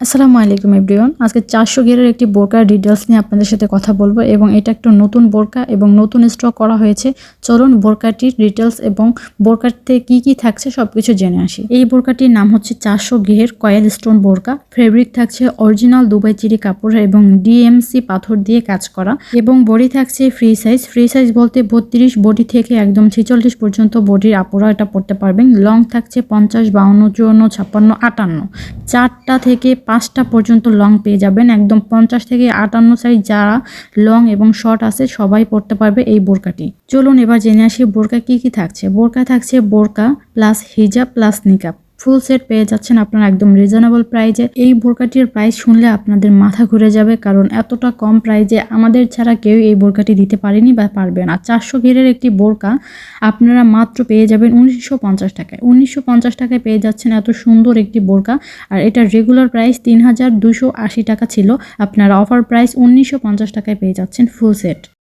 আসসালামু আলাইকুম এভরিওয়ান। আজকে 400 ঘেরের একটি বোরকার ডিটেইলস নিয়ে আপনাদের সাথে কথা বলবো এবং এটা একটা নতুন বোরকা এবং নতুন স্টক করা হয়েছে। চলুন বোরকাটির ডিটেইলস এবং বোরকাতে কি থাকছে সবকিছু জেনে আসি। এই বোরকাটির নাম হচ্ছে 400 ঘের কয়েল স্টোন বোরকা। ফেব্রিক থাকছে অরিজিনাল দুবাই চিরি কাপড় এবং ডিএমসি পাথর দিয়ে কাজ করা এবং বডি থাকছে ফ্রি সাইজ। ফ্রি সাইজ বলতে 32 বডি থেকে একদম 46 পর্যন্ত বডির আপুরা এটা পড়তে পারবেন। লং থাকছে 50, 52, 54, 56, 58, 4টা থেকে 5টা পর্যন্ত লং পেয়ে যাবেন। একদম 50 থেকে 58 সাইজ যারা লং এবং শর্ট আছে সবাই পড়তে পারবে এই বোরকাটি। চলুন এবার জেনে আসি বোরকা কি থাকছে। বোরকা থাকছে বোরকা প্লাস হিজাব প্লাস নিকাব, ফুল সেট পেয়ে যাচ্ছেন আপনারা একদম রিজনেবল প্রাইজে। এই বোরকাটির প্রাইস শুনলে আপনাদের মাথা ঘুরে যাবে, কারণ এতটা কম প্রাইজে আমাদের ছাড়া কেউ এই বোরকাটি দিতে পারেনি বা পারবে না। 400 ঘেরের একটি বোরকা আপনারা মাত্র পেয়ে যাবেন 1950 টাকায়। 1950 টাকায় পেয়ে যাচ্ছেন এত সুন্দর একটি বোরকা। আর এটার রেগুলার প্রাইস 3280 টাকা ছিল, আপনারা অফার প্রাইস 1950 টাকায় পেয়ে যাচ্ছেন ফুল সেট।